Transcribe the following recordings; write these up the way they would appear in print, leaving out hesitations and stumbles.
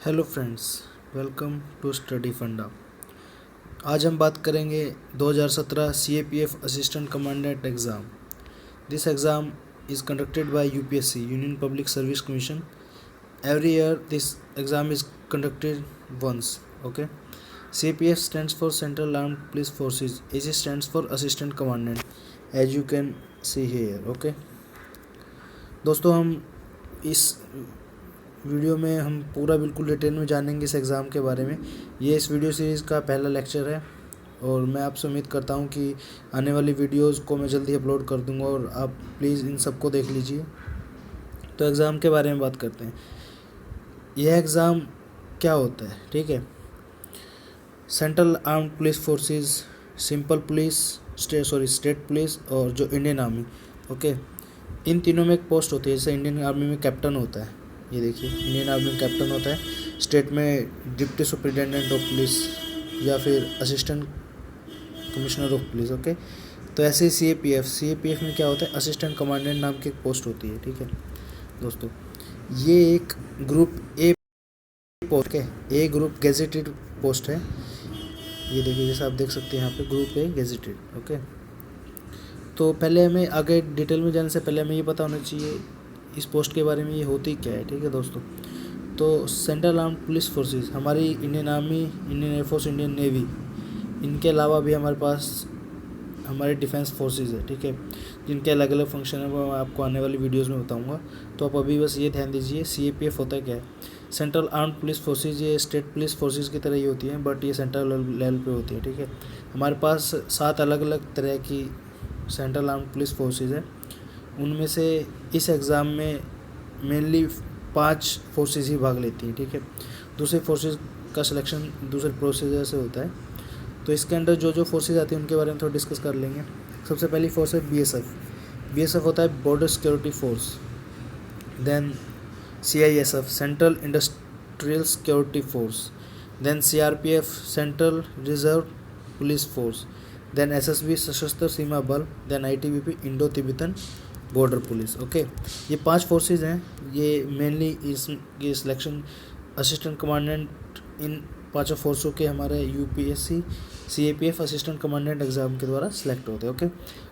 Hello friends, welcome to study Funda. आज हम बात करेंगे 2017 CAPF assistant commandant exam. This exam is conducted by UPSC, union public service commission. Every year this exam is conducted once. Okay. CAPF stands for Central Armed Police Forces. AC stands for Assistant Commandant, as you can see here. Okay. दोस्तों, हम इस video में हम पूरा बिल्कुल detail में जानेंगे इस एग्ज़ाम के बारे में। ये इस वीडियो सीरीज़ का पहला लेक्चर है और मैं आपसे उम्मीद करता हूँ कि आने वाली वीडियोज़ को मैं जल्दी अपलोड कर दूँगा और आप प्लीज़ इन सबको देख लीजिए। तो एग्ज़ाम के बारे में बात करते हैं। यह एग्ज़ाम क्या होता है, ठीक है। Central armed police forces, simple police, state police और जो इंडियन आर्मी, ओके, इन तीनों में एक पोस्ट होती है। जैसे इंडियन आर्मी में कैप्टन होता है, ये देखिए इंडियन आर्मी में कैप्टन होता है। स्टेट में डिप्टी सुपरिटेंडेंट ऑफ पुलिस या फिर assistant commissioner of police, okay. तो ऐसे ही CAPF में क्या होता है, असिस्टेंट कमांडेंट नाम की एक पोस्ट होती है, ठीक है दोस्तों। ये एक ग्रुप ए पोस्ट है, ए ग्रुप गेजेटेड पोस्ट है। ये देखिए, जैसे आप देख सकते हैं यहाँ पे ग्रुप ए गेजेटेड, ओके। तो पहले हमें आगे डिटेल में जाने से पहले हमें ये पता होना चाहिए इस पोस्ट के बारे में, ये होती क्या है, ठीक है दोस्तों। तो सेंट्रल आर्म्ड पुलिस फोर्सेस हमारी Indian army, Indian air force, Indian navy, इनके अलावा भी हमारे पास हमारे डिफेंस फोर्सेस है, ठीक है, जिनके अलग अलग फंक्शन है वो मैं आपको आने वाली वीडियोस में बताऊंगा। तो आप अभी बस ये ध्यान दीजिए, CAPF होता है क्या है। सेंट्रल आर्म्ड पुलिस फोर्सेस ये स्टेट पुलिस फोर्सेस की तरह ही होती हैं, बट ये सेंट्रल लेवल पे होती है, ठीक है। हमारे पास 7 अलग अलग तरह की सेंट्रल आर्म्ड पुलिस फोर्सेस है। उनमें से इस एग्ज़ाम में मेनली 5 फोर्सेस ही भाग लेती हैं, ठीक है। दूसरे फोर्सेस का सिलेक्शन दूसरे प्रोसीजर से होता है। तो इसके अंदर जो जो फोर्सेस आती हैं उनके बारे में थोड़ा डिस्कस कर लेंगे। सबसे पहली फोर्स है BSF होता है border security force. Then CISF central industrial security force. Then CRPF central reserve police force. Then SSB Sashastra Seema Bal. Then ITBP Indo Tibetan border police, okay. ये 5 फोर्सेस हैं। ये मेनली ये सिलेक्शन असिस्टेंट कमांडेंट इन 5 फोर्सों के हमारे UPSC CAPF assistant commandant exam के द्वारा सिलेक्ट होते हैं, ओके।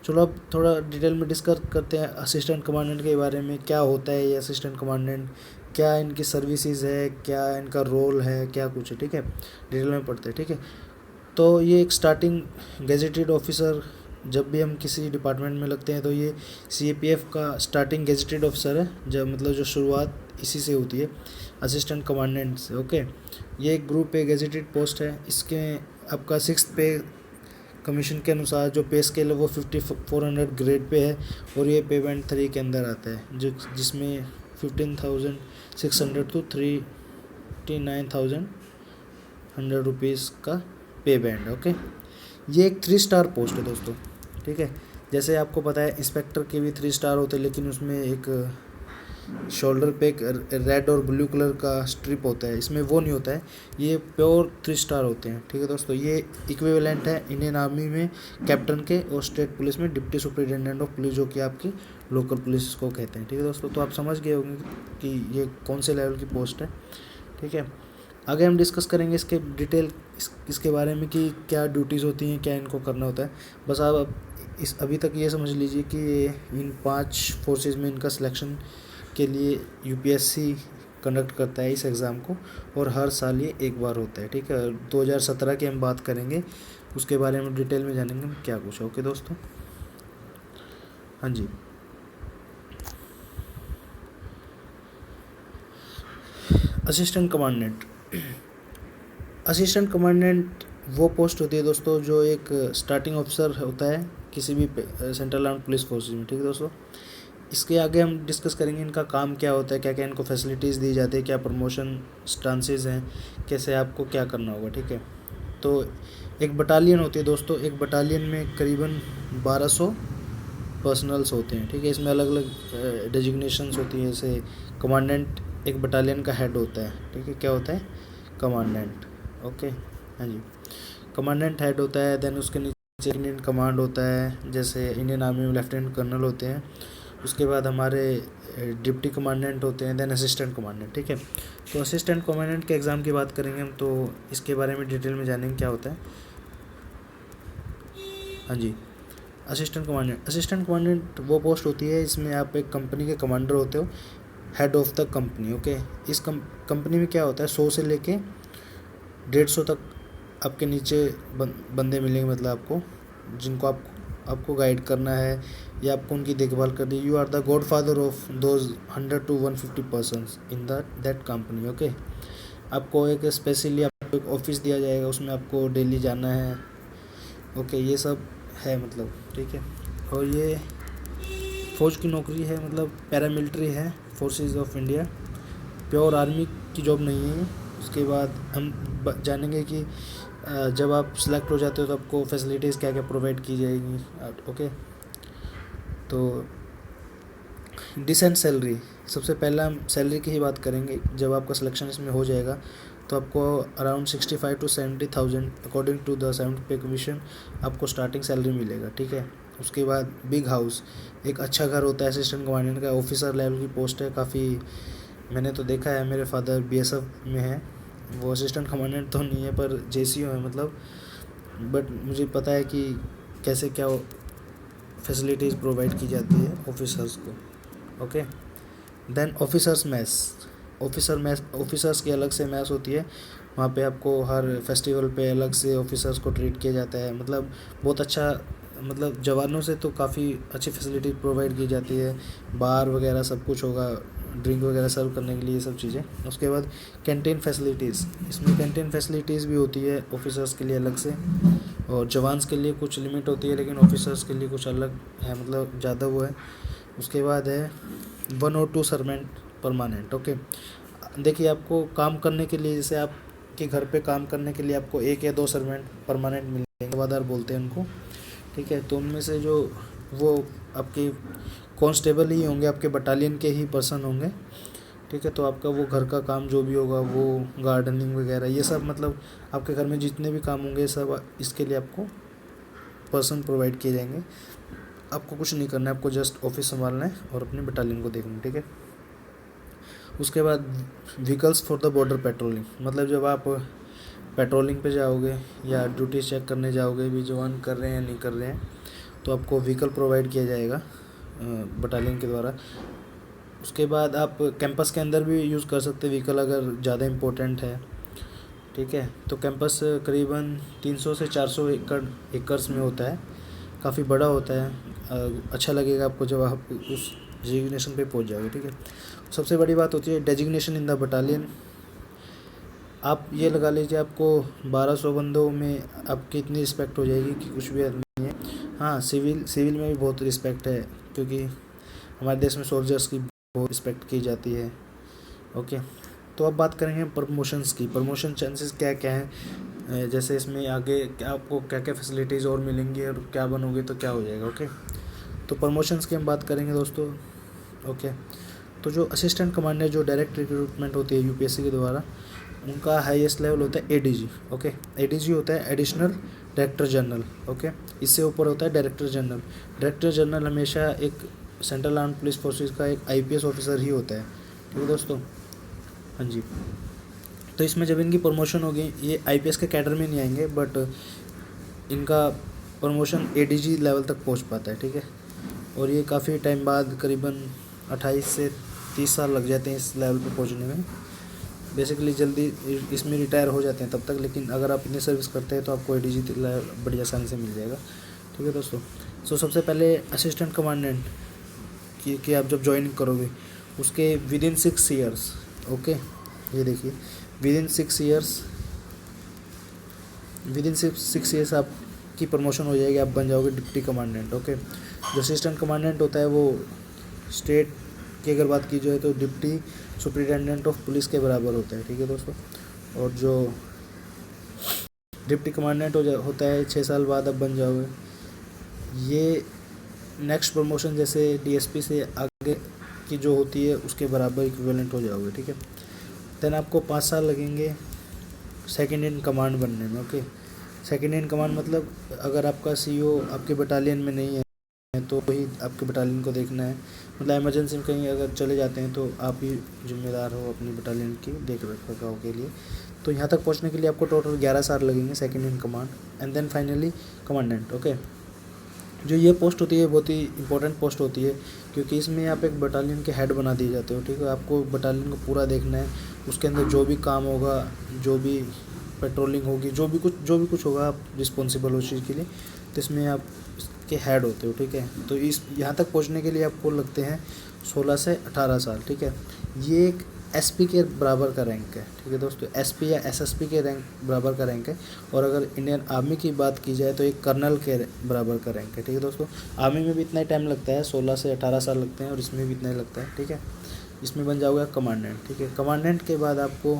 चलो अब थोड़ा डिटेल में डिस्कस करते हैं असिस्टेंट कमांडेंट के बारे में। क्या होता है ये असिस्टेंट कमांडेंट, क्या इनकी सर्विसेज है, क्या इनका रोल है, क्या कुछ है, ठीक है। डिटेल में पढ़ते हैं, ठीक है। तो ये एक स्टार्टिंग गेजेटेड ऑफिसर, जब भी हम किसी डिपार्टमेंट में लगते हैं तो ये CAPF का स्टार्टिंग गेजेटेड ऑफिसर है, जब मतलब जो शुरुआत इसी से होती है, असिस्टेंट कमांडेंट से, ओके। ये एक ग्रुप पे गेजेटेड पोस्ट है। इसके आपका 6th पे कमीशन के अनुसार जो पे स्केल है वो 5400 ग्रेड पे है और ये पे बैंड 3 के अंदर आता है, जो जिसमें 15,600 टू 39,100 रुपीज़ का पे बैंड, ओके। ये एक 3 स्टार पोस्ट है दोस्तों, ठीक है। जैसे आपको पता है इंस्पेक्टर के भी 3 स्टार होते हैं, लेकिन उसमें एक शोल्डर पे एक रेड और ब्लू कलर का स्ट्रिप होता है, इसमें वो नहीं होता है। ये प्योर 3 स्टार होते हैं, ठीक है दोस्तों। ये इक्विवेलेंट है इंडियन आर्मी में कैप्टन के और स्टेट पुलिस में डिप्टी सुपरिटेंडेंट ऑफ पुलिस, जो कि आपकी लोकल पुलिस को कहते हैं, ठीक है दोस्तों। तो आप समझ गए होंगे कि ये कौन से लेवल की पोस्ट है, ठीक है। आगे हम डिस्कस करेंगे इसके डिटेल इसके बारे में कि क्या ड्यूटीज़ होती हैं, क्या इनको करना होता है। बस आप अभी तक ये समझ लीजिए कि इन 5 फोर्सेस में इनका सिलेक्शन के लिए UPSC कंडक्ट करता है इस एग्ज़ाम को, और हर साल ये एक बार होता है, ठीक है। 2017 की हम बात करेंगे, उसके बारे में डिटेल में जानेंगे हम क्या कुछ, ओके दोस्तों। हाँ जी, असिस्टेंट कमांडेंट वो पोस्ट होती है दोस्तों जो एक स्टार्टिंग ऑफिसर होता है किसी भी सेंट्रल आर्म्ड पुलिस फोर्सेस में, ठीक है दोस्तों। इसके आगे हम डिस्कस करेंगे इनका काम क्या होता है, क्या क्या इनको फैसिलिटीज़ दी जाती है, क्या प्रमोशन स्टांसेस हैं, कैसे आपको क्या करना होगा, ठीक है। तो एक बटालियन होती है दोस्तों, एक बटालियन में करीबन 1200 पर्सनल्स होते हैं, ठीक है। इसमें अलग अलग डेजिग्नेशंस होती हैं, जैसे कमांडेंट एक बटालियन का हेड होता है, ठीक है। क्या होता है, कमांडेंट, ओके। हाँ जी, कमांडेंट हेड होता है। देन उसके नीचे इंडियन कमांड होता है, जैसे इंडियन आर्मी में लेफ्टिनेंट कर्नल होते हैं, उसके बाद हमारे डिप्टी कमांडेंट होते हैं, देन असिस्टेंट कमांडेंट। ठीक है, तो असिस्टेंट कमांडेंट के एग्ज़ाम की बात करेंगे हम, तो इसके बारे में डिटेल में जानेंगे क्या होता है। हाँ जी, असिस्टेंट कमांडेंट वो पोस्ट होती है, इसमें आप एक कंपनी के कमांडर होते हो, head of the company. Okay, इस कंपनी में क्या होता है, 100 से लेके 150 तक आपके नीचे बंदे मिलेंगे, मतलब आपको, जिनको आपको गाइड करना है या आपको उनकी देखभाल करनी है। You are the godfather of those 100 to 150 persons in that company. Okay, आपको एक स्पेशली आपको एक ऑफिस दिया जाएगा, उसमें आपको डेली जाना है। ओके, ये सब है मतलब। ठीक है, और ये फ़ौज की नौकरी है, मतलब पैरामिलिट्री है, forces of India, pure army की जॉब नहीं है। उसके बाद हम जानेंगे कि जब आप सिलेक्ट हो जाते हो तो आपको फैसिलिटीज़ क्या क्या प्रोवाइड की जाएगी। ओके, तो डिसेंट सैलरी, सबसे पहला हम सैलरी की ही बात करेंगे। जब आपका सिलेक्शन इसमें हो जाएगा तो आपको around 65 to 70,000 according to the 7th pay commission आपको स्टार्टिंग सैलरी मिलेगा। ठीक है, उसके बाद बिग हाउस, एक अच्छा घर होता है असिस्टेंट कमांडेंट का, ऑफिसर लेवल की पोस्ट है। काफ़ी मैंने तो देखा है, मेरे फादर बीएसएफ में है, वो असिस्टेंट कमांडेंट तो नहीं है पर जेसीओ है मतलब, बट मुझे पता है कि कैसे क्या फैसिलिटीज़ प्रोवाइड की जाती है ऑफिसर्स को। ओके, देन ऑफिसर्स की अलग से मैस होती है, वहाँ पे आपको हर फेस्टिवल पे अलग से ऑफिसर्स को ट्रीट किया जाता है। मतलब बहुत अच्छा, मतलब जवानों से तो काफ़ी अच्छी फैसिलिटी प्रोवाइड की जाती है, बार वगैरह सब कुछ होगा, ड्रिंक वगैरह सर्व करने के लिए, ये सब चीज़ें। उसके बाद कैंटीन फैसिलिटीज़, इसमें कैंटीन फैसिलिटीज़ भी होती है ऑफिसर्स के लिए अलग से, और जवान्स के लिए कुछ लिमिट होती है, लेकिन ऑफिसर्स के लिए कुछ अलग है, मतलब ज़्यादा वो है। उसके बाद है 1 or 2 सर्वेंट परमानेंट। ओके, देखिए आपको काम करने के लिए, जैसे आपके घर पे काम करने के लिए आपको 1 या 2 सर्वेंट परमानेंट मिलेंगे, सेवादार बोलते हैं उनको। ठीक है, तो उनमें से जो वो आपके कांस्टेबल ही होंगे, आपके बटालियन के ही पर्सन होंगे। ठीक है, तो आपका वो घर का काम जो भी होगा, वो गार्डनिंग वगैरह ये सब, मतलब आपके घर में जितने भी काम होंगे सब इसके लिए आपको पर्सन प्रोवाइड किए जाएंगे। आपको कुछ नहीं करना है, आपको जस्ट ऑफिस संभालना है और अपने बटालियन को देखना है। ठीक है, उसके बाद vehicles for the border patrolling, मतलब जब आप पेट्रोलिंग पे जाओगे या ड्यूटी चेक करने जाओगे, भी जवान कर रहे हैं या नहीं कर रहे हैं, तो आपको व्हीकल प्रोवाइड किया जाएगा बटालियन के द्वारा। उसके बाद आप कैंपस के अंदर भी यूज़ कर सकते हैं व्हीकल, अगर ज़्यादा इम्पोर्टेंट है। ठीक है, तो कैंपस करीबन 300 से 400 एकर्स में होता है, काफ़ी बड़ा होता है। अच्छा लगेगा आपको जब आप उस डेजिग्नेशन पे पहुंच जाओगे। ठीक है, सबसे बड़ी बात होती है डेजिग्नेशन इन द बटालियन। आप ये लगा लीजिए, आपको 1200 बंदों में आपकी इतनी रिस्पेक्ट हो जाएगी कि कुछ भी नहीं है। हाँ, सिविल में भी बहुत रिस्पेक्ट है, क्योंकि हमारे देश में सोल्जर्स की बहुत रिस्पेक्ट की जाती है। ओके, तो अब बात करेंगे प्रमोशंस की। प्रमोशन चांसेस क्या क्या हैं, जैसे इसमें आगे क्या आपको क्या क्या फैसिलिटीज़ और मिलेंगी, और क्या बनोगे तो क्या हो जाएगा। ओके, तो प्रमोशंस की हम बात करेंगे दोस्तों। ओके, तो जो असिस्टेंट कमांडर, जो डायरेक्ट रिक्रूटमेंट होती है यूपीएससी के द्वारा, उनका हाईएस्ट लेवल होता है एडीजी। ओके, एडीजी होता है एडिशनल डायरेक्टर जनरल। ओके, इससे ऊपर होता है डायरेक्टर जनरल। डायरेक्टर जनरल हमेशा एक सेंट्रल आर्म्ड पुलिस फोर्सेस का एक आईपीएस ऑफिसर ही होता है। ठीक है दोस्तों, हाँ जी। तो इसमें जब इनकी प्रमोशन होगी, ये आईपीएस के कैडर में नहीं आएंगे, बट इनका प्रमोशन एडीजी लेवल तक पहुंच पाता है। ठीक है, और ये काफ़ी टाइम बाद, करीबन 28 से 30 साल लग जाते हैं इस लेवल पे पहुंचने में। बेसिकली जल्दी इसमें रिटायर हो जाते हैं तब तक, लेकिन अगर आप इतनी सर्विस करते हैं तो आपको एडीजी बड़ी आसानी से मिल जाएगा। ठीक है दोस्तों, सो सबसे पहले असिस्टेंट कमांडेंट कि आप जब ज्वाइन करोगे, उसके विद इन 6 ईयर्स। ओके, ये देखिए, विद इन 6 ईयर्स आपकी प्रमोशन हो जाएगी, आप बन जाओगे डिप्टी कमांडेंट। ओके, जो असिस्टेंट कमांडेंट होता है वो स्टेट की अगर बात की जाए तो डिप्टी सुपरिटेंडेंट ऑफ पुलिस के बराबर होता है। ठीक है दोस्तों, और जो डिप्टी कमांडेंट होता है 6 साल बाद आप बन जाओगे। ये नेक्स्ट प्रमोशन जैसे डीएसपी से आगे की जो होती है उसके बराबर इक्विवेलेंट हो जाओगे। ठीक है, देन आपको 5 साल लगेंगे सेकंड इन कमांड बनने में। ओके, सेकंड इन कमांड मतलब अगर आपका सीईओ आपके बटालियन में नहीं है तो ही आपके बटालियन को देखना है, मतलब इमरजेंसी में कहीं अगर चले जाते हैं तो आप ही जिम्मेदार हो अपनी बटालियन की देख रखाव के लिए। तो यहाँ तक पहुँचने के लिए आपको टोटल 11 साल लगेंगे second in command and then finally commandant. Okay, जो ये पोस्ट होती है बहुत ही इंपॉर्टेंट पोस्ट होती है, क्योंकि इसमें आप एक बटालियन के हेड बना दिए जाते हो। ठीक है, आपको बटालियन को पूरा देखना है, उसके अंदर जो भी काम होगा, जो भी पेट्रोलिंग होगी, जो भी कुछ होगा, आप रिस्पॉन्सिबल हो उस चीज़ के लिए। तो इसमें आप इसके हेड होते हो। ठीक है, तो इस यहाँ तक पहुँचने के लिए आपको लगते हैं 16 से 18 साल। ठीक है, ये एक एसपी के बराबर का रैंक है। ठीक है दोस्तों, एसपी या एसएसपी के रैंक बराबर का रैंक है। और अगर इंडियन आर्मी की बात की जाए तो एक कर्नल के बराबर का रैंक है। ठीक है दोस्तों, आर्मी में भी इतना ही टाइम लगता है, 16 से 18 साल लगते हैं, और इसमें भी इतना ही लगता है। ठीक है, इसमें बन जाओगे कमांडेंट। ठीक है, कमांडेंट के बाद आपको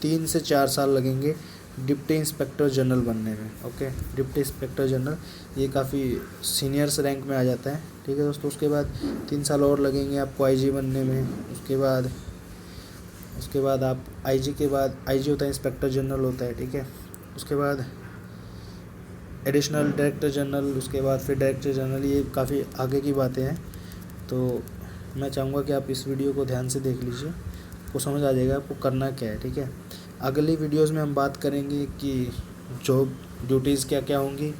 3 से 4 साल लगेंगे डिप्टी इंस्पेक्टर जनरल बनने में। ओके, डिप्टी इंस्पेक्टर जनरल ये काफ़ी सीनियर्स रैंक में आ जाता है। ठीक है दोस्तों, उसके बाद 3 साल और लगेंगे आपको आईजी बनने में। उसके बाद आप आईजी के बाद, आईजी होता है इंस्पेक्टर जनरल होता है। ठीक है, उसके बाद एडिशनल डायरेक्टर जनरल, उसके बाद फिर डायरेक्टर जनरल, ये काफ़ी आगे की बातें हैं। तो मैं चाहूँगा कि आप इस वीडियो को ध्यान से देख लीजिए, आपको समझ आ जाएगा आपको करना क्या है। ठीक है, अगली वीडियोस में हम बात करेंगे कि जॉब ड्यूटीज़ क्या क्या होंगी,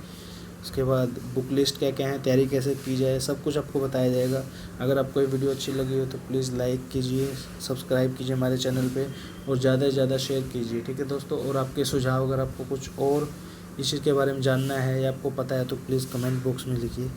उसके बाद बुक लिस्ट क्या क्या है, तैयारी कैसे की जाए, सब कुछ आपको बताया जाएगा। अगर आपको ये वीडियो अच्छी लगी हो तो प्लीज़ लाइक कीजिए, सब्सक्राइब कीजिए हमारे चैनल पे, और ज़्यादा से ज़्यादा शेयर कीजिए। ठीक है दोस्तों, और आपके सुझाव, अगर आपको कुछ और इस चीज़ के बारे में जानना है या आपको पता है तो प्लीज़ कमेंट बॉक्स में लिखिए।